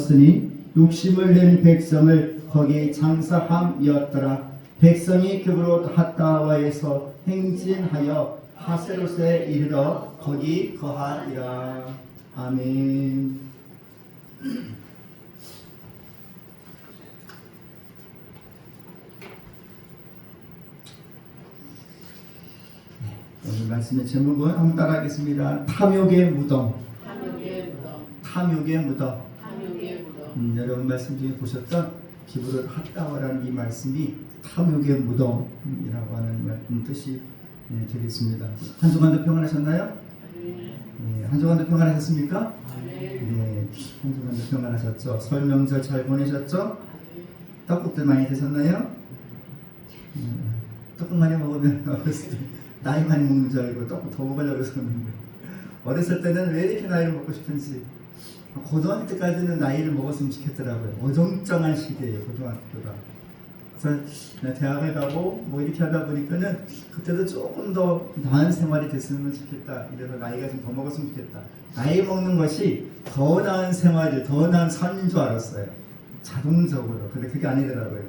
하셨으니 욕심을 낸 백성을 거기 장사함이었더라. 백성이 그브롯 핫다와에서 행진하여 하세롯에 이르러 거기 거하리라. 아멘. 오늘 말씀의 제목은 한번 따라하겠습니다. 탐욕의 무덤. 탐욕의 무덤. 탐욕의 무덤. 탐욕의 무덤. 여러분 말씀 중에 보셨던 기브롯 핫다와라는 이 말씀이 탐욕의 무덤이라고 하는 뜻이 되겠습니다. 한 주간도 평안하셨나요? 네, 한 주간도 평안하셨습니까? 네, 한 주간도 평안하셨죠? 설 명절 잘 보내셨죠? 떡국들 많이 드셨나요? 떡국 많이 먹으면 어렸을 때 나이 많이 먹는 줄 알고 떡국 더 먹으려고 했었는데 어렸을 때는 왜 이렇게 나이를 먹고 싶은지 고등학교 때까지는 나이를 먹었으면 좋겠더라고요. 어정쩡한 시기예요, 고등학교가. 그래서 대학을 가고 뭐 이렇게 하다 보니까는 그때도 조금 더 나은 생활이 됐으면 좋겠다. 이래서 나이가 좀 더 먹었으면 좋겠다. 나이 먹는 것이 더 나은 생활이, 더 나은 삶인 줄 알았어요. 자동적으로. 근데 그게 아니더라고요.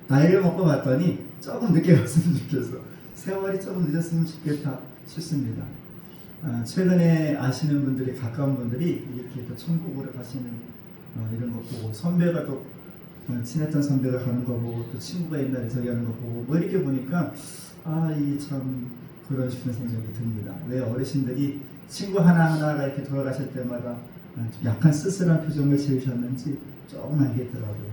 나이를 먹고 봤더니 조금 늦게 갔으면 좋겠어. 세월이 조금 늦었으면 좋겠다 싶습니다. 최근에 아시는 분들이, 가까운 분들이 이렇게 또 천국으로 가시는 이런 거 보고, 선배가 또 친했던 선배가 가는 거 보고, 또 친구가 옛날에 저기 하는 거 보고, 뭐 이렇게 보니까 이 참 그런 싶은 생각이 듭니다. 왜 어르신들이 친구 하나하나가 이렇게 돌아가실 때마다 좀 약간 쓸쓸한 표정을 지으셨는지 조금 알겠더라고요.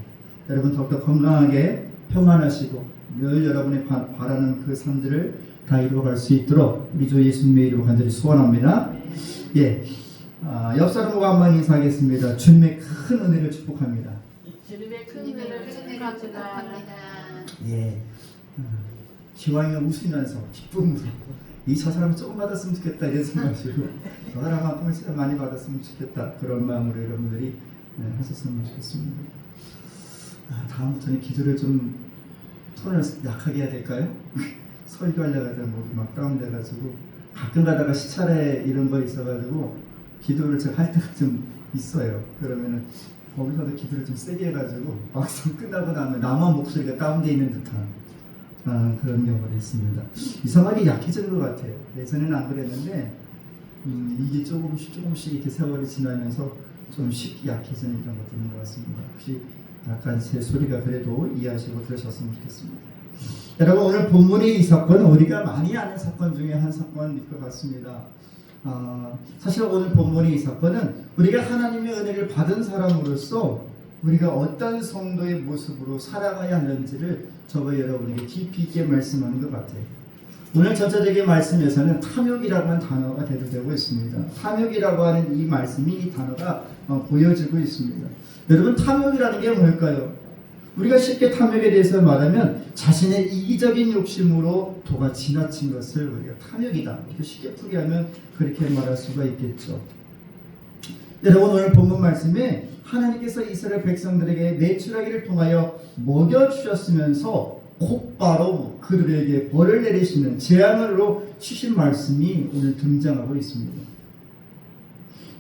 여러분 더욱더 건강하게 평안하시고 늘 여러분이 바라는 그 삶들을 다 이루어갈 수 있도록 우리 주 예수님의 이름으로 간절히 소원합니다. 예, 옆 사람과 한번 인사하겠습니다. 주님의 큰 은혜를 축복합니다. 주님의 큰 은혜를 축복합니다. 예, 기왕에 웃으면서 기쁨으로 저 사람 조금 받았으면 좋겠다 이런 생각이고 저 사람만큼은 진짜 많이 받았으면 좋겠다 그런 마음으로 여러분들이 하셨으면 좋겠습니다. 다음부터는 기도를 좀 톤을 약하게 해야 될까요? 설교하려고 하다 목이 막 다운돼가지고 가끔 가다가 시차례 이런 거 있어가지고 기도를 제가 할 때가 좀 있어요. 그러면은 거기서도 기도를 좀 세게 해가지고 막상 끝나고 나면 나만 목소리가 다운돼 있는 듯한 그런 경우가 있습니다. 이상하게 약해지는 것 같아요. 예전에는 안 그랬는데 이게 조금씩 이렇게 세월이 지나면서 좀 쉽게 약해지는 이런 것도 있는 것 같습니다. 혹시 약간 제 소리가 그래도 이해하시고 들으셨으면 좋겠습니다. 여러분 오늘 본문의 이 사건은 우리가 많이 아는 사건 중에 한 사건일 것 같습니다. 사실 오늘 본문의 이 사건은 우리가 하나님의 은혜를 받은 사람으로서 우리가 어떤 성도의 모습으로 살아가야 하는지를 저와 여러분에게 깊이 있게 말씀하는 것 같아요. 오늘 전체적인 말씀에서는 탐욕이라고 하는 단어가 대두되고 있습니다. 탐욕이라고 하는 이 말씀이, 이 단어가 보여지고 있습니다. 여러분 탐욕이라는 게 뭘까요? 우리가 쉽게 탐욕에 대해서 말하면 자신의 이기적인 욕심으로 도가 지나친 것을 우리가 탐욕이다. 이렇게 쉽게 풀이하면 그렇게 말할 수가 있겠죠. 여러분 오늘 본문 말씀에 하나님께서 이스라엘 백성들에게 메추라기를 통하여 먹여주셨으면서 곧바로 그들에게 벌을 내리시는 재앙으로 주신 말씀이 오늘 등장하고 있습니다.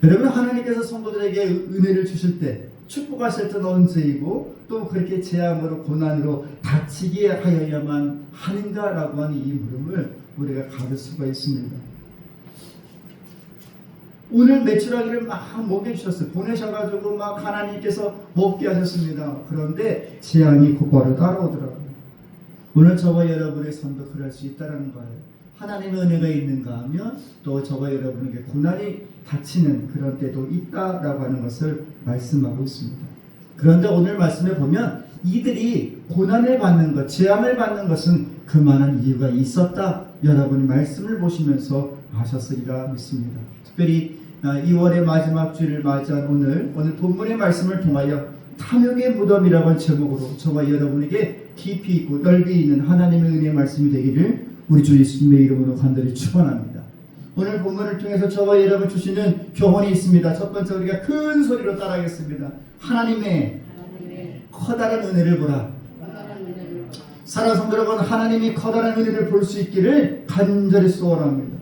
여러분 하나님께서 성도들에게 은혜를 주실 때 축복하실 때는 언제이고 또 그렇게 재앙으로 고난으로 다치게 하여야만 하는가라고 하는 이 물음을 우리가 가질 수가 있습니다. 오늘 메추라기를 막 먹여주셨어요. 보내셔가지고 막 하나님께서 먹게 하셨습니다. 그런데 재앙이 곧바로 따라오더라고요. 오늘 저와 여러분의 삶도 그럴 수 있다는 거예요. 하나님의 은혜가 있는가 하면 또 저와 여러분에게 고난이 닥치는 그런 때도 있다라고 하는 것을 말씀하고 있습니다. 그런데 오늘 말씀에 보면 이들이 고난을 받는 것, 재앙을 받는 것은 그만한 이유가 있었다. 여러분이 말씀을 보시면서 아셨으리라 믿습니다. 특별히 2월의 마지막 주일을 맞이한 오늘 본문의 말씀을 통하여 탐욕의 무덤이라고 하는 제목으로 저와 여러분에게 깊이 있고 넓이 있는 하나님의 은혜의 말씀이 되기를 우리 주 예수님의 이름으로 간절히 축원합니다. 오늘 본문을 통해서 저와 여러분 주시는 교훈이 있습니다. 첫 번째 우리가 큰 소리로 따라하겠습니다. 하나님의 커다란 은혜를 보라. 사랑하는 성도 여러분, 하나님이 커다란 은혜를 볼 수 있기를 간절히 소원합니다.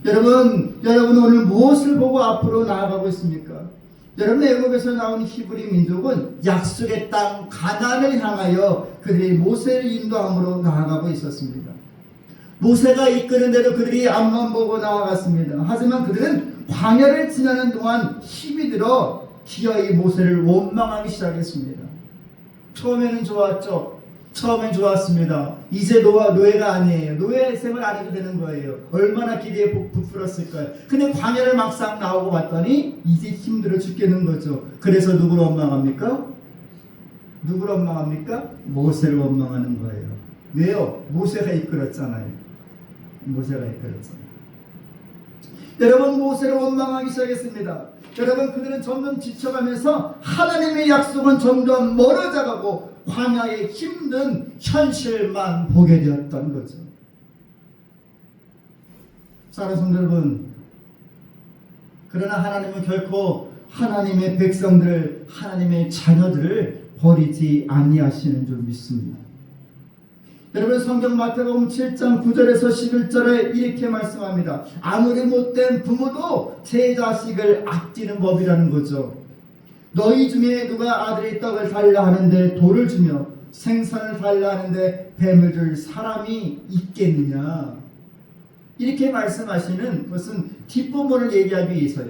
여러분 오늘 무엇을 보고 앞으로 나아가고 있습니까? 여러분, 애굽에서 나온 히브리 민족은 약속의 땅 가나안을 향하여 그들이 모세를 인도함으로 나아가고 있었습니다. 모세가 이끄는 대로 그들이 앞만 보고 나아갔습니다. 하지만 그들은 광야를 지나는 동안 힘이 들어 기어이 모세를 원망하기 시작했습니다. 처음에는 좋았죠. 처음엔 좋았습니다. 이제 노예가 아니에요. 노예 생활 안 해도 되는 거예요. 얼마나 기대에 부풀었을까요? 근데 광야를 막상 나오고 봤더니 이제 힘들어 죽겠는 거죠. 그래서 누구를 원망합니까? 누구를 원망합니까? 모세를 원망하는 거예요. 왜요? 모세가 이끌었잖아요. 모세가 이끌었잖아요. 여러분, 모세를 원망하기 시작했습니다. 여러분, 그들은 점점 지쳐가면서 하나님의 약속은 점점 멀어져가고 광야의 힘든 현실만 보게 되었던 거죠. 사랑하는 성도 여러분, 그러나 하나님은 결코 하나님의 백성들을, 하나님의 자녀들을 버리지 아니하시는 줄 믿습니다. 여러분, 성경 마태복음 7장 9절에서 11절에 이렇게 말씀합니다. 아무리 못된 부모도 제 자식을 아끼는 법이라는 거죠. 너희 중에 누가 아들이 떡을 달라 하는데 돌을 주며 생선을 달라 하는데 뱀을 줄 사람이 있겠느냐. 이렇게 말씀하시는 것은 뒷부분을 얘기하기 위해서요.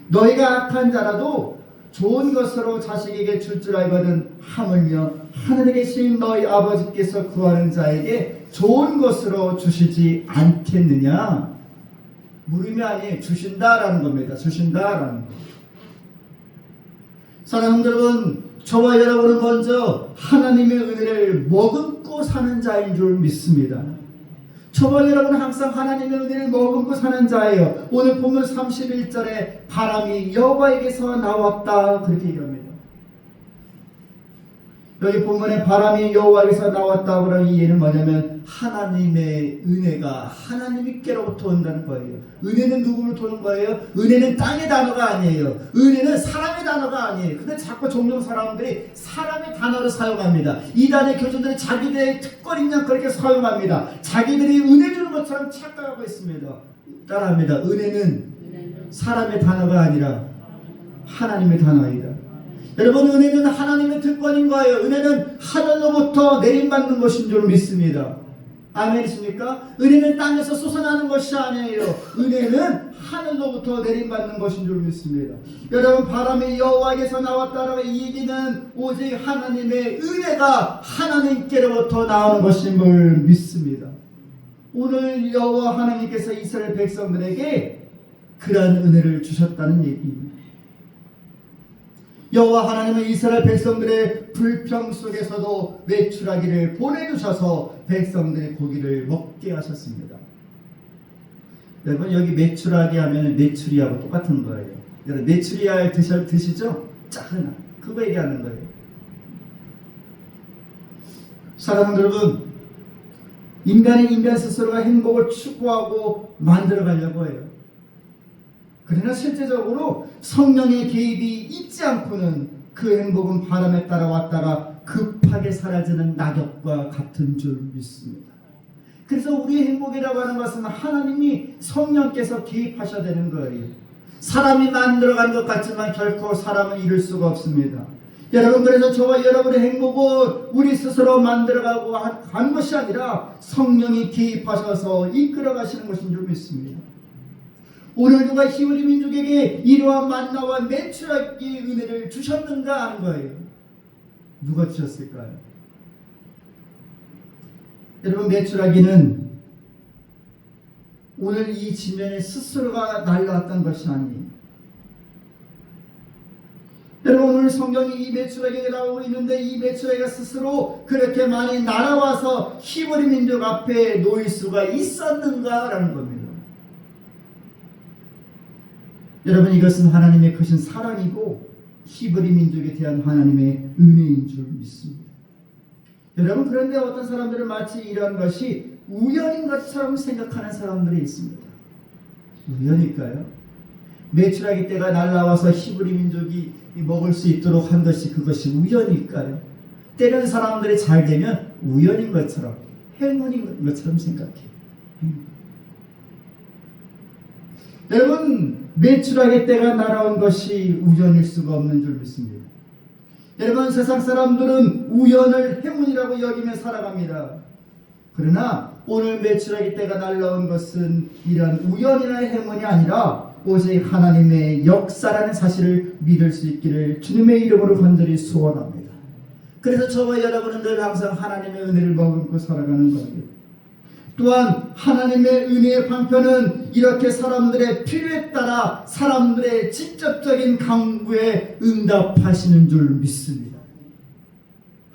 너희가 악한 자라도 좋은 것으로 자식에게 줄 알거든 하물며 하늘에 계신 너희 아버지께서 구하는 자에게 좋은 것으로 주시지 않겠느냐. 물음이 아니에요. 주신다라는 겁니다. 주신다라는 겁니다. 사랑하는 여러분, 저와 여러분은 먼저 하나님의 은혜를 머금고 사는 자인 줄 믿습니다. 저와 여러분은 항상 하나님의 은혜를 머금고 사는 자예요. 오늘 본문 31절에 바람이 여호와에게서 나왔다 그렇게 얘기합니다. 여기 본문에 바람이 여호와에게서 나왔다고 하는 이해는 뭐냐면 하나님의 은혜가 하나님께로부터 온다는 거예요. 은혜는 누구로부터 오는 거예요? 은혜는 땅의 단어가 아니에요. 은혜는 사람의 단어가 아니에요. 근데 자꾸 종종 사람들이 사람의 단어를 사용합니다. 이단의 교주들이 자기들의 특권인 양 그렇게 사용합니다. 자기들이 은혜 주는 것처럼 착각하고 있습니다. 따라합니다. 은혜는 사람의 단어가 아니라 하나님의 단어이다. 여러분, 은혜는 하나님의 특권인 거예요. 은혜는 하늘로부터 내림받는 것인 줄 믿습니다. 아멘이십니까? 은혜는 땅에서 솟아나는 것이 아니에요. 은혜는 하늘로부터 내림받는 것인 줄 믿습니다. 여러분, 바람이 여호와에게서 나왔다라고 이 얘기는 오직 하나님의 은혜가 하나님께로부터 나오는 것임을 믿습니다. 오늘 여호와 하나님께서 이스라엘 백성들에게 그러한 은혜를 주셨다는 얘기입니다. 여호와 하나님은 이스라엘 백성들의 불평 속에서도 메추라기를 보내주셔서 백성들의 고기를 먹게 하셨습니다. 여러분, 여기 메추라기 하면 메추리하고 똑같은 거예요. 여러분, 메추리알 드시죠? 짜증나. 그거 얘기하는 거예요. 사랑하는 여러분, 인간은 인간 스스로가 행복을 추구하고 만들어가려고 해요. 그러나 실제적으로 성령의 개입이 있지 않고는 그 행복은 바람에 따라 왔다가 급하게 사라지는 낙엽과 같은 줄 믿습니다. 그래서 우리의 행복이라고 하는 것은 하나님이 성령께서 개입하셔야 되는 거예요. 사람이 만들어간 것 같지만 결코 사람은 이룰 수가 없습니다. 여러분, 그래서 저와 여러분의 행복은 우리 스스로 만들어가고 한 것이 아니라 성령이 개입하셔서 이끌어 가시는 것인 줄 믿습니다. 오늘 누가 히브리 민족에게 이러한 만나와 메추라기의 은혜를 주셨는가 하는 거예요. 누가 주셨을까요? 여러분, 메추라기는 오늘 이 지면에 스스로가 날라왔던 것이 아니에요. 여러분, 오늘 성경이 이 메추라기가 나오고 있는데 이 메추라기가 스스로 그렇게 많이 날아와서 히브리 민족 앞에 놓일 수가 있었는가라는 겁니다. 여러분, 이것은 하나님의 크신 사랑이고 히브리 민족에 대한 하나님의 은혜인 줄 믿습니다. 여러분, 그런데 어떤 사람들은 마치 이런 것이 우연인 것처럼 생각하는 사람들이 있습니다. 우연일까요? 메추라기 때가 날라와서 히브리 민족이 먹을 수 있도록 한 것이 그것이 우연일까요? 때는 사람들이 잘 되면 우연인 것처럼, 행운인 것처럼 생각해요. 여러분, 매출하게 때가 날아온 것이 우연일 수가 없는 줄 믿습니다. 여러분, 세상 사람들은 우연을 행운이라고 여기며 살아갑니다. 그러나 오늘 매출하게 때가 날아온 것은 이런 우연이나 행운이 아니라 오직 하나님의 역사라는 사실을 믿을 수 있기를 주님의 이름으로 간절히 소원합니다. 그래서 저와 여러분은 늘 항상 하나님의 은혜를 머금고 살아가는 겁니다. 또한 하나님의 은혜의 방편은 이렇게 사람들의 필요에 따라 사람들의 직접적인 간구에 응답하시는 줄 믿습니다.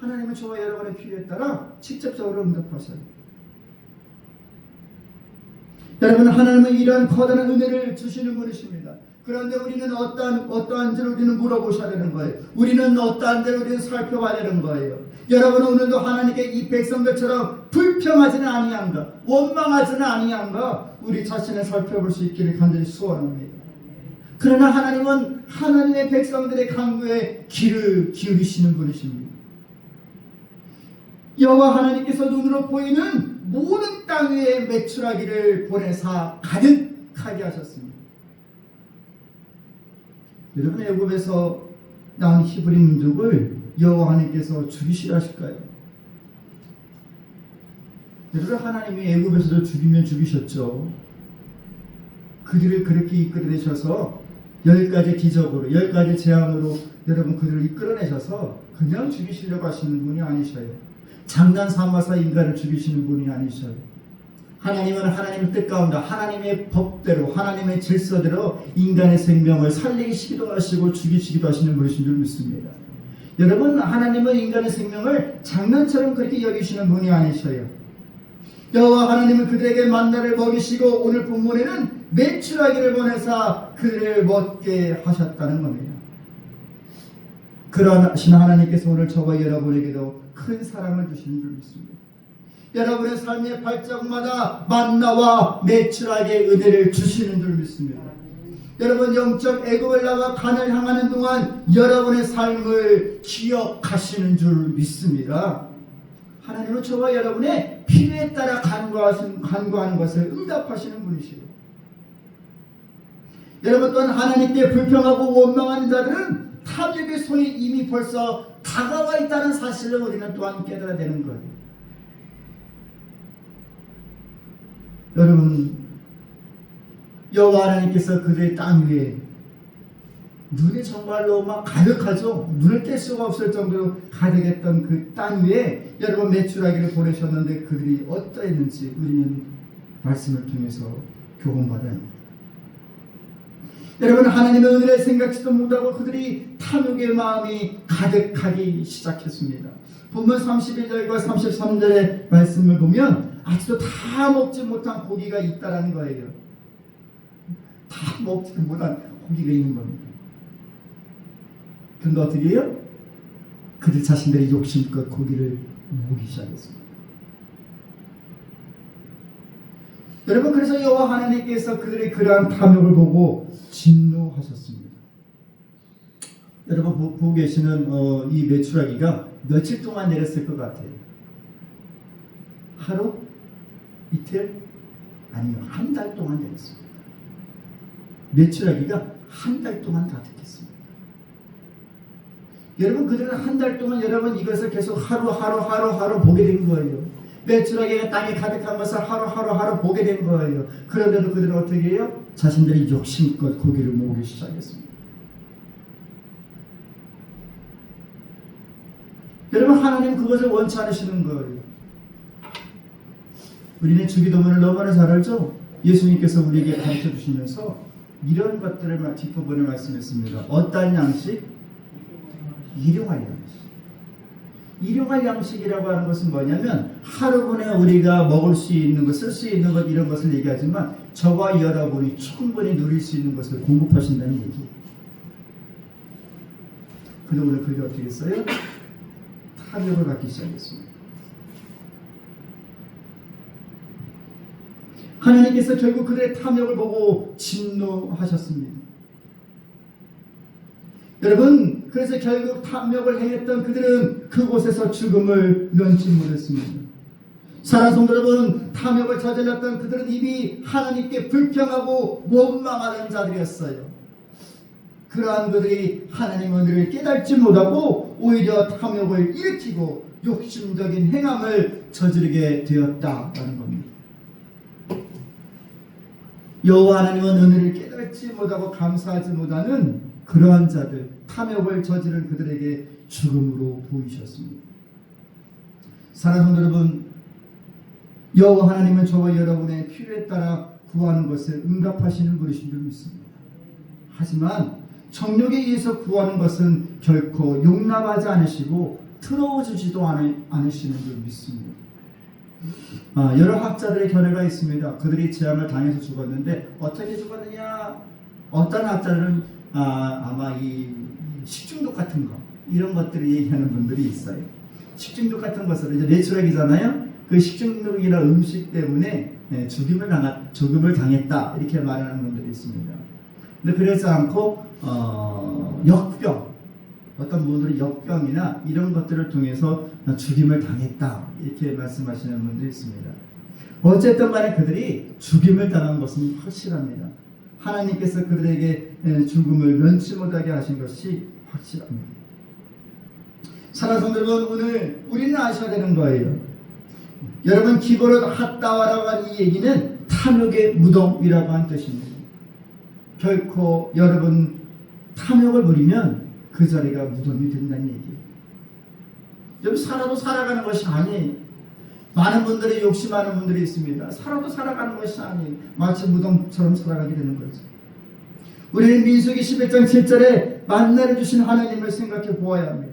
하나님은 저와 여러분의 필요에 따라 직접적으로 응답하셔요. 여러분, 하나님은 이러한 커다란 은혜를 주시는 분이십니다. 그런데 우리는 어떠한지를 우리는 물어보셔야 되는 거예요. 우리는 어떠한지를 우리는 살펴봐야 되는 거예요. 여러분, 오늘도 하나님께 이 백성들처럼 불평하지는 아니한가, 원망하지는 아니한가, 우리 자신을 살펴볼 수 있기를 간절히 소원합니다. 그러나 하나님은 하나님의 백성들의 간구에 귀를 기울이시는 분이십니다. 여호와 하나님께서 눈으로 보이는 모든 땅 위에 메추라기를 보내사 가득하게 하셨습니다. 여러분, 애굽에서 나온 히브리 민족을 여호와 하나님께서 죽이시려 하실까요? 여러분, 하나님이 애굽에서도 죽이면 죽이셨죠. 그들을 그렇게 이끌어내셔서 10가지 기적으로 10가지 재앙으로 여러분 그들을 이끌어내셔서 그냥 죽이시려고 하시는 분이 아니셔요. 장난 삼아서 인간을 죽이시는 분이 아니셔요. 하나님은 하나님의 뜻 가운데 하나님의 법대로 하나님의 질서대로 인간의 생명을 살리시기도 하시고 죽이시기도 하시는 분이신 줄 믿습니다. 여러분, 하나님은 인간의 생명을 장난처럼 그렇게 여기시는 분이 아니셔요. 여호와 하나님은 그들에게 만나를 먹이시고 오늘 본문에는 메추라기를 보내사 그들을 먹게 하셨다는 겁니다. 그러하신 하나님께서 오늘 저와 여러분에게도 큰 사랑을 주시는 줄 믿습니다. 여러분의 삶의 발짝마다 만나와 메추라기의 은혜를 주시는 줄 믿습니다. 여러분, 영적 애굽을 나와 가나안을 향하는 동안 여러분의 삶을 기억하시는 줄 믿습니다. 하나님은 저와 여러분의 필요에 따라 간구하는 것을 응답하시는 분이시고, 여러분 또한 하나님께 불평하고 원망하는 자들은 탐욕의 손이 이미 벌써 다가와 있다는 사실을 우리는 또한 깨달아야 되는 거예요. 여러분, 여호와 하나님께서 그들의 땅 위에 눈이 정말로 막 가득하죠. 눈을 뗄 수가 없을 정도로 가득했던 그 땅 위에 여러분 메추라기를 보내셨는데 그들이 어떠했는지 우리는 말씀을 통해서 교훈받아야 합니다. 여러분, 하나님의 은혜를 생각지도 못하고 그들이 탐욕의 마음이 가득하기 시작했습니다. 본문 31절과 33절의 말씀을 보면 아직도 다 먹지 못한 고기가 있다라는 거예요. 다 먹지 못한 고기가 있는 겁니다. 그런데 어떻게 해요? 그들 자신들의 욕심껏 고기를 먹기 시작했습니다. 여러분, 그래서 여호와 하나님께서 그들의 그러한 탐욕을 보고 진노하셨습니다. 여러분 보고 계시는 이 메추라기가 며칠 동안 내렸을 것 같아요. 하루? 이틀? 아니요, 한 달 동안 내렸습니다. 메추라기가 한 달 동안 가득했습니다. 여러분, 그들은 한 달 동안 여러분 이것을 계속 하루 보게 된 거예요. 메추라기가 땅에 가득한 것을 하루 보게 된 거예요. 그런데도 그들은 어떻게 해요? 자신들이 욕심껏 고기를 모으기 시작했습니다. 여러분, 하나님 그것을 원치 않으시는 거예요. 우리는 주기도문을 너무나 잘 알죠? 예수님께서 우리에게 가르쳐 주시면서 이런 것들을 뒷부분에 말씀했습니다. 어떠한 양식? 일용할 양식. 일용할 양식이라고 하는 것은 뭐냐면 하루분에 우리가 먹을 수 있는 것, 쓸 수 있는 것, 이런 것을 얘기하지만 저와 여러분이 충분히 누릴 수 있는 것을 공급하신다는 얘기예요. 근데 오늘 그게 어떻게 했어요? 탐욕을 갖기 시작했습니다. 하나님께서 결국 그들의 탐욕을 보고 진노하셨습니다. 여러분, 그래서 결국 탐욕을 행했던 그들은 그곳에서 죽음을 면치 못했습니다. 사랑하는 성도 여러분, 탐욕을 저질렀던 그들은 이미 하나님께 불평하고 원망하는 자들이었어요. 그러한 그들이 하나님의 은혜를 깨닫지 못하고 오히려 탐욕을 일으키고 욕심적인 행함을 저지르게 되었다라는 겁니다. 여호와 하나님은 은혜를 깨닫지 못하고 감사하지 못하는 그러한 자들, 탐욕을 저지른 그들에게 죽음으로 보이셨습니다. 사랑하는 성도 여러분, 여호와 하나님은 저와 여러분의 필요에 따라 구하는 것을 응답하시는 분이신 줄 믿습니다. 하지만 정욕에 의해서 구하는 것은 결코 용납하지 않으시고 틀어주지도 않으시는 줄 믿습니다. 여러 학자들의 견해가 있습니다. 그들이 재앙을 당해서 죽었는데 어떻게 죽었느냐? 어떤 학자들은 아마 이 식중독 같은 거 이런 것들을 얘기하는 분들이 있어요. 식중독 같은 것을 이제 뇌출액이잖아요. 그 식중독이나 음식 때문에 죽음을 당했다 이렇게 말하는 분들이 있습니다. 근데 그렇지 않고 역병, 어떤 분들은 역병이나 이런 것들을 통해서 죽임을 당했다 이렇게 말씀하시는 분들이 있습니다. 어쨌든 간에 그들이 죽임을 당한 것은 확실합니다. 하나님께서 그들에게 죽음을 면치 못하게 하신 것이 확실합니다. 사랑하는 성도 여러분, 오늘 우리는 아셔야 되는 거예요. 여러분, 기브롯 핫다와라고 하는 이 얘기는 탐욕의 무덤이라고 하는 뜻입니다. 결코 여러분 탐욕을 부리면 그 자리가 무덤이 된다는 얘기예요. 여러분, 살아도 살아가는 것이 아니에요. 많은 분들이 욕심하는 분들이 있습니다. 살아도 살아가는 것이 아니에요. 마치 무덤처럼 살아가게 되는 거죠. 우리는 민수기 11장 7절에 만나를 주신 하나님을 생각해 보아야 합니다.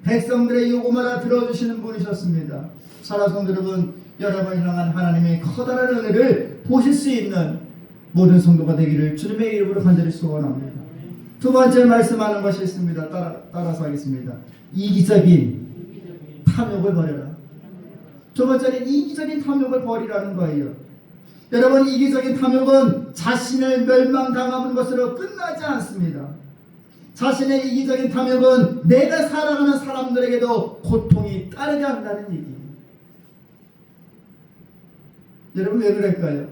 백성들의 요구마다 들어주시는 분이셨습니다. 사랑하는 성도 여러분, 여러분을 향한 하나님의 커다란 은혜를 보실 수 있는 모든 성도가 되기를 주님의 이름으로 간절히 소원합니다. 두 번째 말씀하는 것이 있습니다. 따라서 하겠습니다. 이기적인 탐욕을 버려라. 두 번째는 이기적인 탐욕을 버리라는 거예요. 여러분, 이기적인 탐욕은 자신을 멸망당하는 것으로 끝나지 않습니다. 자신의 이기적인 탐욕은 내가 사랑하는 사람들에게도 고통이 따르게 한다는 얘기예요. 여러분, 왜 그럴까요?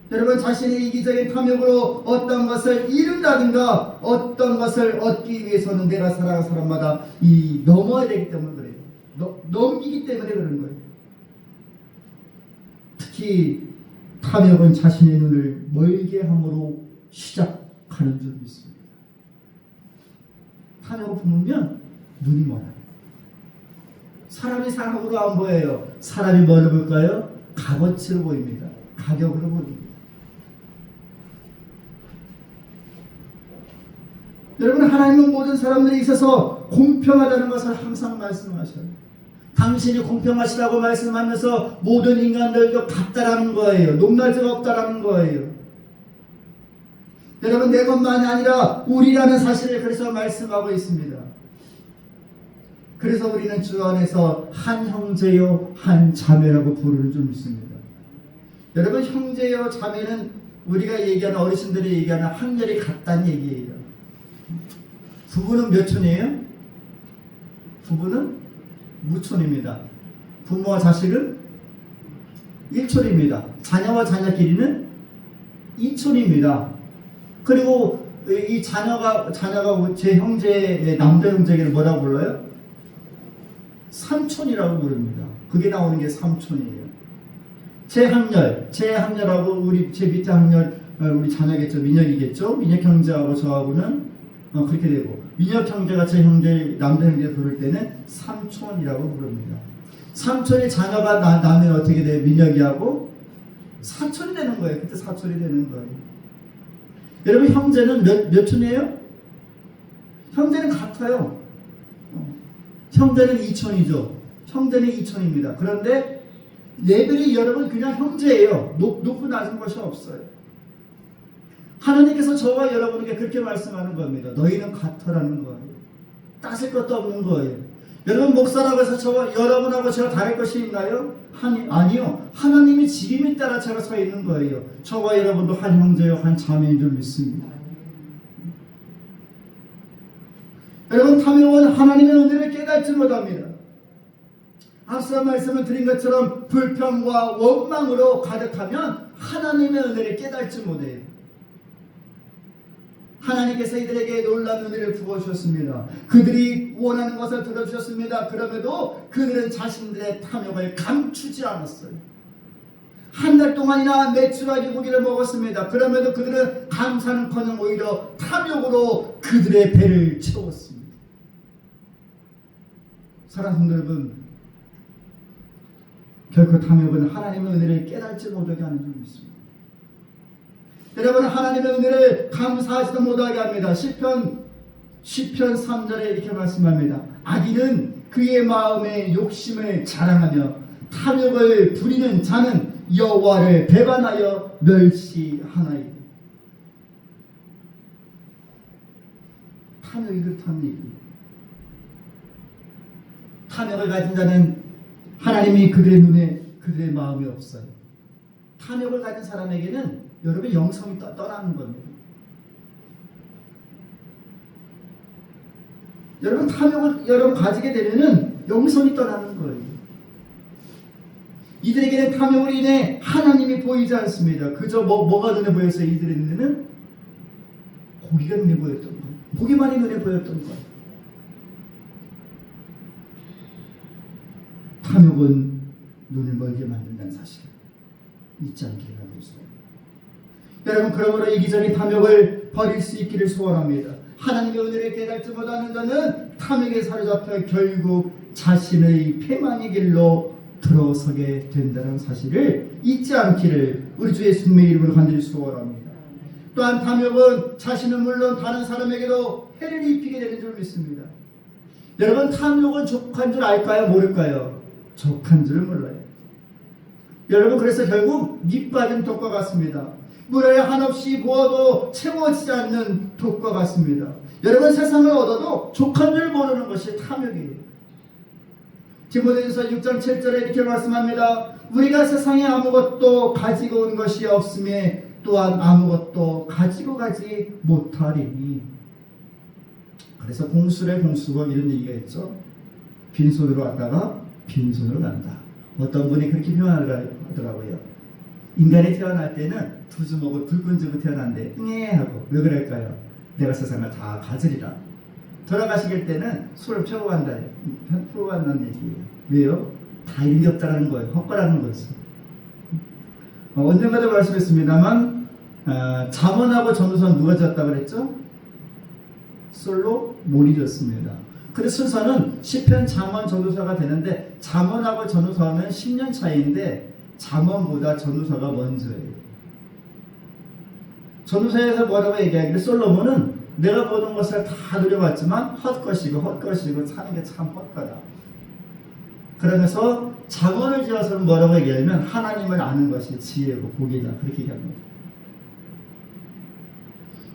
여러분, 자신의 이기적인 탐욕으로 어떤 것을 잃는다든가 어떤 것을 얻기 위해서는 내가 사랑하는 사람마다 넘어야 되기 때문에 그래요. 넘기기 때문에 그런 거예요. 특히 탐욕은 자신의 눈을 멀게 함으로 시작하는 줄 믿습니다. 탐욕을 품으면 눈이 멀어요. 사람이 사람으로 안 보여요. 사람이 뭘로 볼까요? 값어치로 보입니다. 가격으로 보입니다. 여러분, 하나님은 모든 사람들에 있어서 공평하다는 것을 항상 말씀하셔요. 당신이 공평하시다고 말씀하면서 모든 인간들도 같다라는 거예요. 높낮이가 없다라는 거예요. 여러분, 내 것만이 아니라 우리라는 사실을 그래서 말씀하고 있습니다. 그래서 우리는 주 안에서 한 형제요 한 자매라고 부르는 줄 믿습니다. 여러분, 형제요 자매는 우리가 얘기하는 어르신들이 얘기하는 학렬이 같다는 얘기예요. 부부는 몇 촌이에요? 부부는 무촌입니다. 부모와 자식은 1촌입니다. 자녀와 자녀끼리는 2촌입니다. 그리고 이 자녀가 제 형제의 남자 형제에게는 뭐라고 불러요? 삼촌이라고 부릅니다. 그게 나오는 게 삼촌이에요. 제 학렬하고 제 밑에 학렬 우리 자녀겠죠. 민혁이겠죠. 민혁 형제하고 저하고는 그렇게 되고, 민혁 형제가 제 형제 남자 형제 부를 때는 삼촌이라고 부릅니다. 삼촌의 자녀가 나면 어떻게 돼요? 민혁이하고 사촌이 되는 거예요. 그때 사촌이 되는 거예요. 여러분, 형제는 몇 촌이에요? 형제는 같아요. 형제는 2촌이죠. 형제는 2촌입니다. 그런데 레벨이 여러분 그냥 형제예요. 높고 낮은 것이 없어요. 하나님께서 저와 여러분에게 그렇게 말씀하는 겁니다. 너희는 같으라는 거예요. 따질 것도 없는 거예요. 여러분, 목사라고 해서 저와 여러분하고 제가 다를 것이 있나요? 아니요. 하나님이 지킴에 따라 제가 서 있는 거예요. 저와 여러분도 한 형제요 한 자매인 줄 믿습니다. 여러분, 탐욕은 하나님의 은혜를 깨닫지 못합니다. 앞서 말씀을 드린 것처럼 불평과 원망으로 가득하면 하나님의 은혜를 깨닫지 못해요. 하나님께서 이들에게 놀라운 은혜를 부어주셨습니다. 그들이 원하는 것을 들어주셨습니다. 그럼에도 그들은 자신들의 탐욕을 감추지 않았어요. 한 달 동안이나 메추라기 고기를 먹었습니다. 그럼에도 그들은 감사는커녕 오히려 탐욕으로 그들의 배를 채웠습니다. 사랑하는 성도 여러분, 결코 탐욕은 하나님의 은혜를 깨닫지 못하게 하는 줄로 믿습니다. 여러분, 하나님의 은혜를 감사하지도 못하게 합니다. 시편 3절에 이렇게 말씀합니다. 악인은 그의 마음의 욕심을 자랑하며 탐욕을 부리는 자는 여호와를 배반하여 멸시하나이다. 탐욕이 그렇다는 얘기입니다. 탐욕을 가진 자는 하나님이 그들의 눈에 그들의 마음이 없어요. 탐욕을 가진 사람에게는 여러분 영성이 떠나는 겁니다. 여러분 탐욕을 여러분 가지게 되면은 영성이 떠나는 거예요. 이들에게는 탐욕으로 인해 하나님이 보이지 않습니다. 그저 뭐가 눈에 보였어요? 이들의 눈에는 고기가 눈에 보였던 거예요. 고기만이 눈에 보였던 거예요. 탐욕은 눈을 멀게 만든다는 사실을 잊지 않게 하겠습니다. 여러분, 그러므로 이기적인 탐욕을 버릴 수 있기를 소원합니다. 하나님의 은혜를 깨닫지 못하는 자는 탐욕에 사로잡혀 결국 자신의 패망의 길로 들어서게 된다는 사실을 잊지 않기를 우리 주 예수님의 이름으로 간절히 소원합니다. 또한 탐욕은 자신은 물론 다른 사람에게도 해를 입히게 되는 줄 믿습니다. 여러분, 탐욕은 족한 줄 알까요? 모를까요? 족한 줄 몰라요. 여러분, 그래서 결국 밑 빠진 독과 같습니다. 물에 한없이 부어도 채워지지 않는 독과 같습니다. 여러분, 세상을 얻어도 족한 줄 모르는 것이 탐욕이에요. 디모데전서 6장 7절에 이렇게 말씀합니다. 우리가 세상에 아무것도 가지고 온 것이 없음에 또한 아무것도 가지고 가지 못하리니. 그래서 공수래 공수고 이런 얘기가 있죠. 빈손으로 왔다가 빈손으로 간다. 어떤 분이 그렇게 표현하더라고요. 인간이 태어날 때는 두 주먹을 불끈 쥐고 태어났는데 응애 하고. 왜 그럴까요? 내가 세상을 다 가지리라. 돌아가시길 때는 술을 펴고 간다는 얘기예요. 왜요? 다 이런 게 없다는 거예요. 헛거라는 거죠. 언젠가도 말씀했습니다만 잠언하고 전도서는 누가 졌다고 그랬죠? 솔로몬이 졌습니다. 근데 순서는 시편, 잠언, 전도서가 되는데 잠언하고 전도서는 10년 차이인데 잠언보다 전도서가 먼저예요. 전도서에서 뭐라고 얘기하기를 솔로몬은 내가 모든 것을 다 누려봤지만 헛것이고 사는 게 참 헛거다. 그러면서 잠언을 지어서는 뭐라고 얘기하냐면 하나님을 아는 것이 지혜고 복이다. 그렇게 얘기합니다.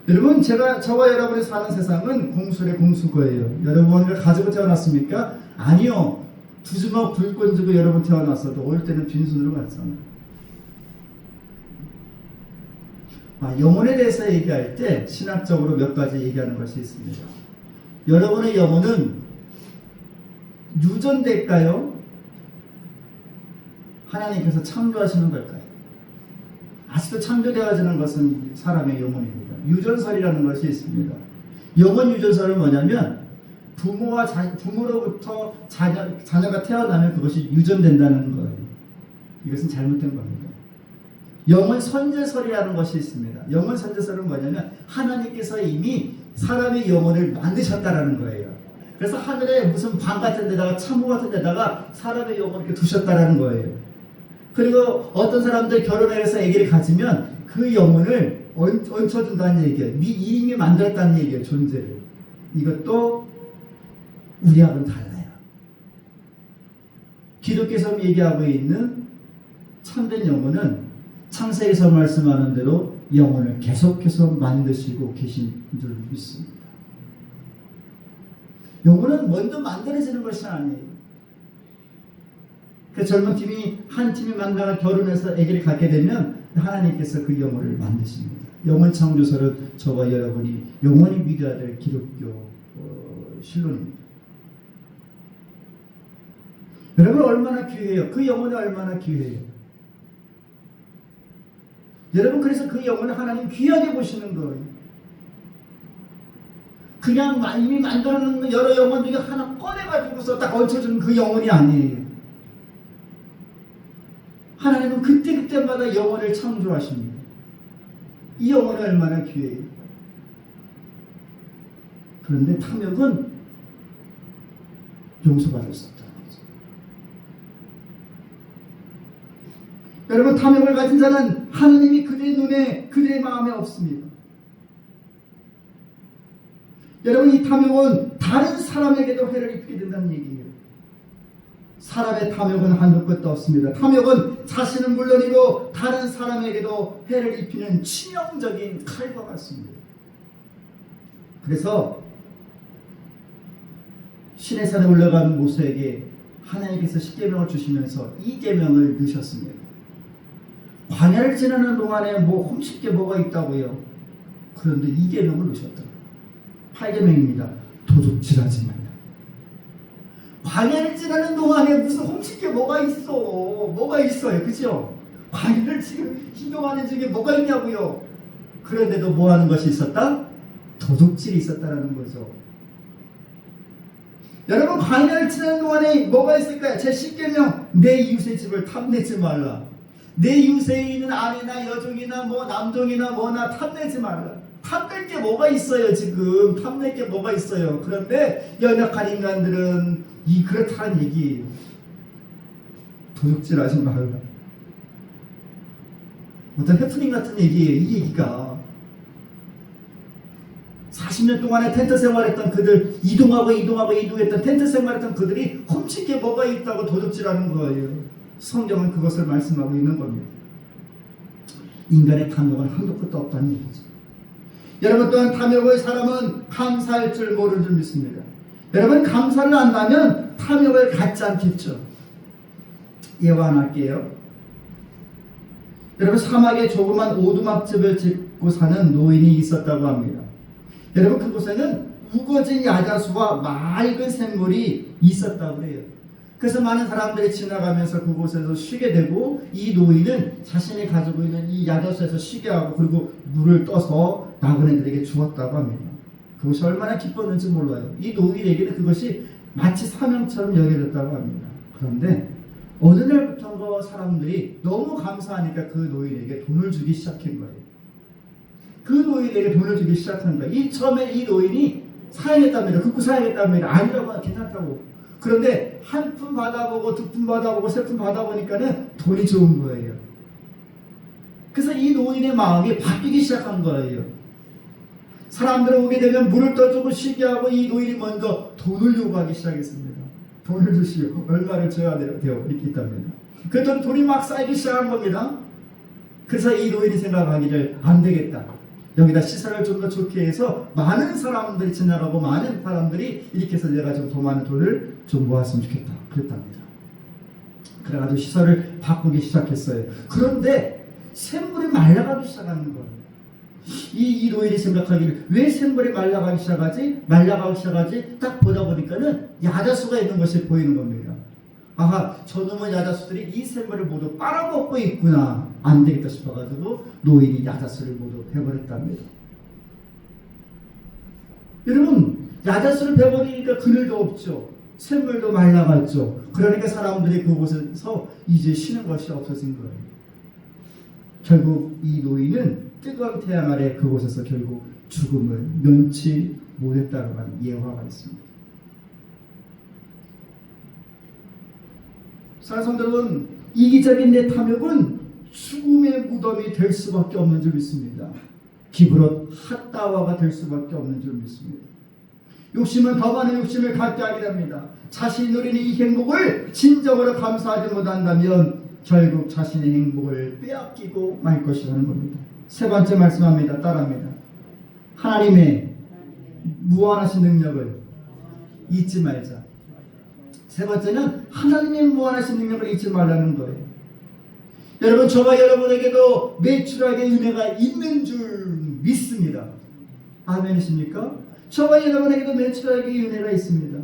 여러분, 저와 여러분이 사는 세상은 공수의 공수거예요. 여러분을 가지고 태어났습니까? 아니요. 두 주먹 불끈 쥐고 여러분 태어났어도 올 때는 빈손으로 갔잖아요. 영혼에 대해서 얘기할 때 신학적으로 몇 가지 얘기하는 것이 있습니다. 여러분의 영혼은 유전될까요? 하나님께서 창조하시는 걸까요? 아직도 창조되어지는 것은 사람의 영혼입니다. 유전설이라는 것이 있습니다. 영혼 유전설은 뭐냐면 부모로부터 자녀가 태어나면 그것이 유전된다는 거예요. 이것은 잘못된 겁니다. 영혼 선제설이라는 것이 있습니다. 영혼 선제설은 뭐냐면 하나님께서 이미 사람의 영혼을 만드셨다라는 거예요. 그래서 하늘에 무슨 방 같은 데다가 창고 같은 데다가 사람의 영혼을 이렇게 두셨다라는 거예요. 그리고 어떤 사람들 결혼해서 아기를 가지면 그 영혼을 얹혀준다는 얘기예요. 이미 만들었다는 얘기예요. 존재를. 이것도 우리하고는 달라요. 기독교에서 얘기하고 있는 참된 영혼은 창세기에서 말씀하는 대로 영혼을 계속해서 만드시고 계신 줄 믿습니다. 영혼은 먼저 만들어지는 것이 아니에요. 그 젊은 팀이 한 팀이 만나가 결혼해서 아기를 갖게 되면 하나님께서 그 영혼을 만드십니다. 영혼 창조설은 저와 여러분이 영원히 믿어야 될 기독교 신론입니다. 여러분 얼마나 귀해요. 그 영혼이 얼마나 귀해요. 여러분 그래서 그 영혼을 하나님 귀하게 보시는 거예요. 그냥 이미 만들어놓은 여러 영혼 중에 하나 꺼내가지고서 딱 얹혀주는 그 영혼이 아니에요. 하나님은 그때그때마다 영혼을 창조하십니다. 이 영혼이 얼마나 귀해요. 그런데 탐욕은 용서받을 수 없다는 거죠. 여러분 탐욕을 가진 자는 하나님이 그들의 눈에 그들의 마음에 없습니다. 여러분 이 탐욕은 다른 사람에게도 해를 입히게 된다는 얘기예요. 사람의 탐욕은 한도 끝도 없습니다. 탐욕은 자신은 물론이고 다른 사람에게도 해를 입히는 치명적인 칼과 같습니다. 그래서 신의 산에 올라간 모세에게 하나님께서 십계명을 주시면서 이 계명을 넣으셨습니다. 광야를 지나는 동안에 뭐 훔칠 게 뭐가 있다고요? 그런데 이 계명을 넣으셨더라고요. 8계명입니다. 도둑질하지 말라. 광야를 지나는 동안에 무슨 훔칠 게 뭐가 있어? 뭐가 있어요? 그죠? 광야를 지금 이동하는 중에 뭐가 있냐고요? 그런데도 뭐 하는 것이 있었다? 도둑질이 있었다는 거죠. 여러분 광야를 지나는 동안에 뭐가 있을까요? 제 10계명 내 이웃의 집을 탐내지 말라. 내 이웃에 있는 아내나 여종이나 뭐 남종이나 뭐나 탐내지 말라. 탐낼 게 뭐가 있어요 지금. 탐낼 게 뭐가 있어요. 그런데 연약한 인간들은 그렇다는 얘기예요. 도둑질하지 말라. 어떤 해프닝 같은 얘기예요. 이 얘기가 40년 동안에 텐트 생활했던 그들, 이동했던 텐트 생활했던 그들이 훔칠 게 뭐가 있다고 도둑질하는 거예요. 성경은 그것을 말씀하고 있는 겁니다. 인간의 탐욕은 한도 끝도 없다는 얘기죠. 여러분 또한 탐욕의 사람은 감사할 줄 모르는 줄 믿습니다. 여러분 감사를 안다면 탐욕을 갖지 않겠죠. 예화 하나 할게요. 여러분 사막에 조그만 오두막집을 짓고 사는 노인이 있었다고 합니다. 여러분 그곳에는 우거진 야자수와 맑은 샘물이 있었다고 해요. 그래서 많은 사람들이 지나가면서 그곳에서 쉬게 되고 이 노인은 자신이 가지고 있는 이 야자수에서 쉬게 하고 그리고 물을 떠서 나그네들에게 주었다고 합니다. 그것이 얼마나 기뻤는지 몰라요. 이 노인에게는 그것이 마치 사명처럼 여겨졌다고 합니다. 그런데 어느 날부터 사람들이 너무 감사하니까 그 노인에게 돈을 주기 시작한 거예요. 그 노인에게 돈을 주기 시작한 거예요. 처음에 이 노인이 사야겠답니다. 긋고 사야겠답니다. 아니라고 괜찮다고. 그런데 한 푼 받아보고 두 푼 받아보고 세 푼 받아보니까는 돈이 좋은 거예요. 그래서 이 노인의 마음이 바뀌기 시작한 거예요. 사람들 오게 되면 물을 떠주고 쉬게 하고 이 노인이 먼저 돈을 요구하기 시작했습니다. 돈을 주시오. 얼마를 줘야 돼요? 이렇게 있답니다. 그랬더니 돈이 막 쌓이기 시작한 겁니다. 그래서 이 노인이 생각하기를 안 되겠다. 여기다 시설을 좀 더 좋게 해서 많은 사람들이 지나가고 많은 사람들이 이렇게 해서 내가 좀 더 많은 돈을 좀 모았으면 좋겠다. 그랬답니다. 그래가지고 시설을 바꾸기 시작했어요. 그런데 샘물이 말라가기 시작하는 거예요. 이 노인이 생각하기를 왜 샘물이 말라가기 시작하지? 딱 보다 보니까는 야자수가 있는 것이 보이는 겁니다. 아하, 저놈의 야자수들이 이 샘물을 모두 빨아먹고 있구나. 안 되겠다 싶어가지고 노인이 야자수를 모두 베버렸답니다. 여러분, 야자수를 베버리니까 그늘도 없죠. 샘물도 말라갔죠. 그러니까 사람들이 그곳에서 이제 쉬는 것이 없어진 거예요. 결국 이 노인은 뜨거운 태양 아래 그곳에서 결국 죽음을 면치 못했다고 하는 예화가 있습니다. 사랑하는 성도 여러분, 이기적인 내 탐욕은 죽음의 무덤이 될 수밖에 없는 줄 믿습니다. 기브롯 핫다와가 될 수밖에 없는 줄 믿습니다. 욕심은 더 많은 욕심을 갖게 하게 됩니다. 자신이 누리는 이 행복을 진정으로 감사하지 못한다면 결국 자신의 행복을 빼앗기고 말 것이라는 겁니다. 세 번째 말씀합니다. 따라합니다. 하나님의 무한하신 능력을 잊지 말자. 세 번째는 하나님의 무한하신 능력을 잊지 말라는 거예요. 여러분, 저와 여러분에게도 매출하게 은혜가 있는 줄 믿습니다. 아멘이십니까? 저와 여러분에게도 매출하게 은혜가 있습니다.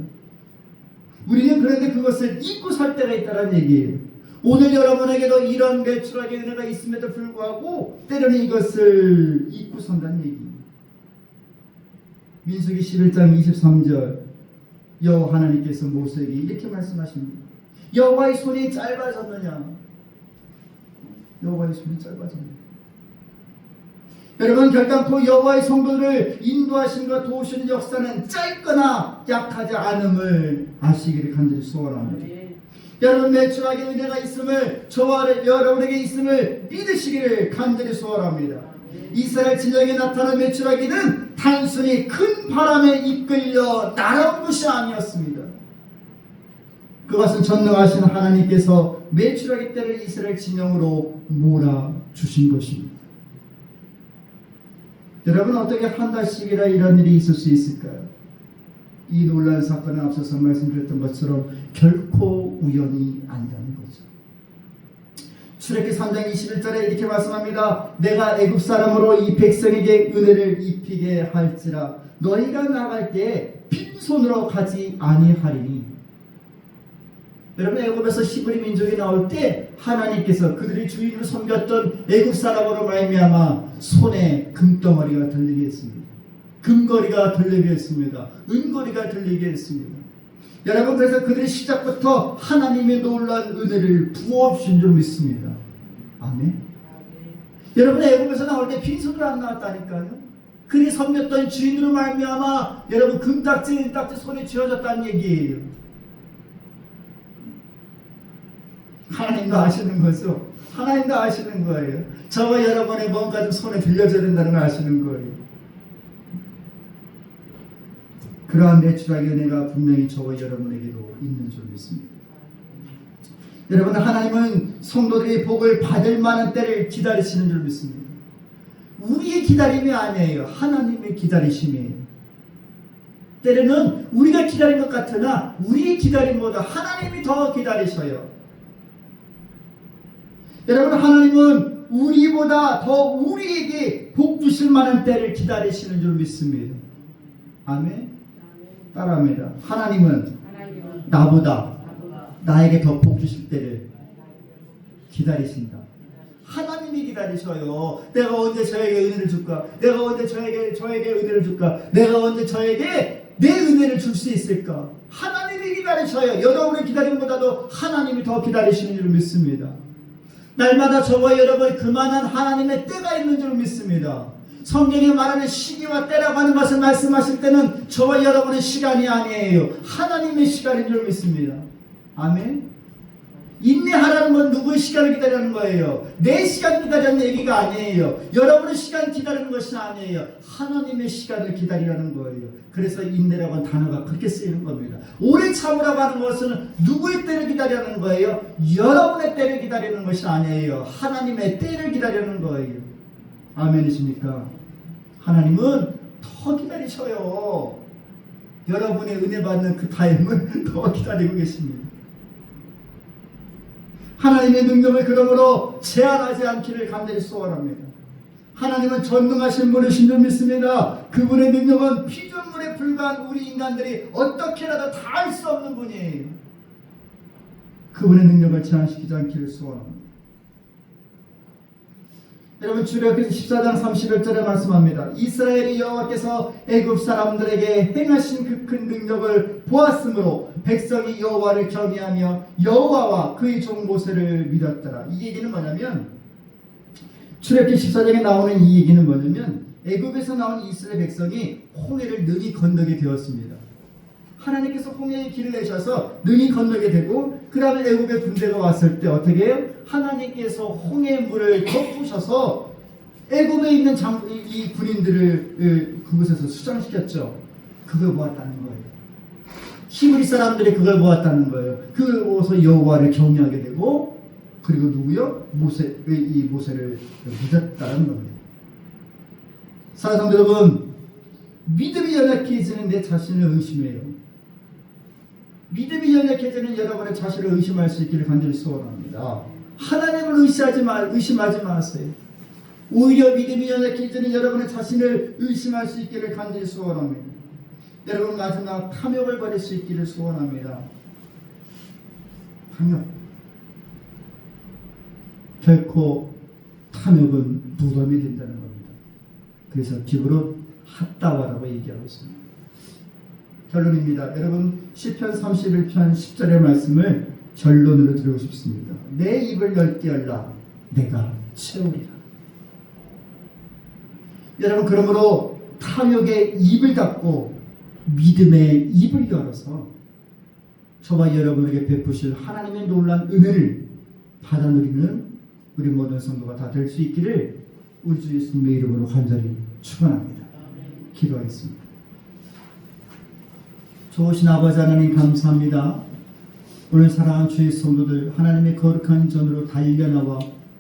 우리는 그런데 그것을 잊고 살 때가 있다는 얘기예요. 오늘 여러분에게도 이런 매출하게 은혜가 있음에도 불구하고 때로는 이것을 잊고 산다는 얘기예요. 민수기 11장 23절 여호와 하나님께서 모세에게 이렇게 말씀하십니다. 여호와의 손이 짧아졌느냐? 여호와의 손이 짧아졌느냐? 여러분, 결단코 여호와의 성도들을 인도하심과 도우시는 역사는 짧거나 약하지 않음을 아시기를 간절히 소원합니다. 여러분, 매출하게 은혜가 있음을, 저와 여러분에게 있음을 믿으시기를 간절히 소원합니다. 이스라엘 진영에 나타난 매출하기는 단순히 큰 바람에 이끌려 날아온 것이 아니었습니다. 그것은 전능하신 하나님께서 매출하기 때를 이스라엘 진영으로 몰아주신 것입니다. 여러분, 어떻게 한 달씩이나 이런 일이 있을 수 있을까요? 이 놀라운 사건은 앞서서 말씀드렸던 것처럼 결코 우연이 아니라는 거죠. 출애굽기 3장 21절에 이렇게 말씀합니다. 내가 애굽 사람으로 이 백성에게 은혜를 입히게 할지라 너희가 나갈 때에 빈손으로 가지 아니하리니. 여러분, 애굽에서 히브리 민족이 나올 때 하나님께서 그들이 주인으로 섬겼던 애굽 사람으로 말미암아 손에 금덩어리가 들리게 했습니다. 금거리가 들리게 했습니다. 은거리가 들리게 했습니다. 여러분, 그래서 그들이 시작부터 하나님의 놀라운 은혜를 부어주신 줄 믿습니다. 아멘. 여러분, 애굽에서 나올 때 빈손으로 안 나왔다니까요. 그들이 섬겼던 주인으로 말미암아 여러분 금딱지 은딱지 손에 쥐어졌다는 얘기예요. 하나님도 아시는 거죠. 하나님도 아시는 거예요. 저와 여러분의 뭔가 좀 손에 들려줘야 된다는 걸 아시는 거예요. 그러한 매출하게 은혜가 분명히 저와 여러분에게도 있는 줄 믿습니다. 여러분, 하나님은 성도들의 복을 받을 만한 때를 기다리시는 줄 믿습니다. 우리의 기다림이 아니에요. 하나님의 기다리심이에요. 때로는 우리가 기다린 것 같으나 우리의 기다림보다 하나님이 더 기다리셔요. 여러분, 하나님은 우리보다 더 우리에게 복 주실 만한 때를 기다리시는 줄 믿습니다. 아멘. 따라합니다. 하나님은 나보다 나에게 더 복 주실 때를 기다리신다. 하나님이 기다리셔요. 내가 언제 저에게 은혜를 줄까? 내가 언제 저에게 은혜를 줄까? 내가 언제 저에게 내 은혜를 줄 수 있을까? 하나님이 기다리셔요. 여러분의 기다림보다도 하나님이 더 기다리시는 줄 믿습니다. 날마다 저와 여러분 그만한 하나님의 때가 있는 줄 믿습니다. 성경에 말하는 시기와 때라고 하는 것을 말씀하실 때는 저와 여러분의 시간이 아니에요. 하나님의 시간인 줄 믿습니다. 아멘. 인내하라는 건 누구의 시간을 기다리는 거예요? 내 시간 기다리는 얘기가 아니에요. 여러분의 시간 기다리는 것이 아니에요. 하나님의 시간을 기다리라는 거예요. 그래서 인내라고 하는 단어가 그렇게 쓰이는 겁니다. 오래 참으라고 하는 것은 누구의 때를 기다리는 거예요? 여러분의 때를 기다리는 것이 아니에요. 하나님의 때를 기다리는 거예요. 아멘이십니까? 하나님은 더 기다리셔요. 여러분의 은혜 받는 그 타임을 더 기다리고 계십니다. 하나님의 능력을 그러므로 제한하지 않기를 간절히 소원합니다. 하나님은 전능하신 분이신 줄 믿습니다. 그분의 능력은 피조물에 불과한 우리 인간들이 어떻게라도 다 할 수 없는 분이에요. 그분의 능력을 제한시키지 않기를 소원합니다. 여러분, 출애굽기 14장 31절에 말씀합니다. 이스라엘이 여호와께서 애굽 사람들에게 행하신 그 큰 능력을 보았으므로 백성이 여호와를 경외하며 여호와와 그의 종 모세를 믿었더라. 이 얘기는 뭐냐면, 출애굽기 14장에 나오는 이 얘기는 뭐냐면, 애굽에서 나온 이스라엘 백성이 홍해를 능히 건너게 되었습니다. 하나님께서 홍해의 길을 내셔서 능히 건너게 되고, 그 다음에 애굽의 군대가 왔을 때 어떻게 해요? 하나님께서 홍해의 물을 덮으셔서 애굽에 있는 이 군인들을 그곳에서 수장시켰죠. 그걸 보았다는 거예요. 히브리 사람들이 그걸 보았다는 거예요. 그걸 보고서 여호와를 경외하게 되고, 그리고 누구요? 이 모세를 믿었다는 겁니다. 사랑하는 성도 여러분, 믿음이 연약해지는 내 자신을 의심해요. 믿음이 연약해지는 여러분의 자신을 의심할 수 있기를 간절히 소원합니다. 하나님을 의심하지 마세요. 오히려 믿음이 연약해지는 여러분의 자신을 의심할 수 있기를 간절히 소원합니다. 여러분, 마지막 탐욕을 버릴 수 있기를 소원합니다. 탐욕. 결코 탐욕은 부담이 된다는 겁니다. 그래서 기브로 핫다와라고 얘기하고 있습니다. 결론입니다. 여러분 시편 31편 10절의 말씀을 결론으로 드리고 싶습니다. 내 입을 넓게 열라 내가 채우리라. 여러분 그러므로 탐욕의 입을 닫고 믿음의 입을 열어서 저와 여러분에게 베푸실 하나님의 놀라운 은혜를 받아 누리는 우리 모든 성도가 다 될 수 있기를 우리 주 예수님의 이름으로 간절히 축원합니다. 기도하겠습니다. 좋으신 아버지 하나님 감사합니다. 오늘 사랑하는 주의 성도들 하나님의 거룩한 전으로 달려나와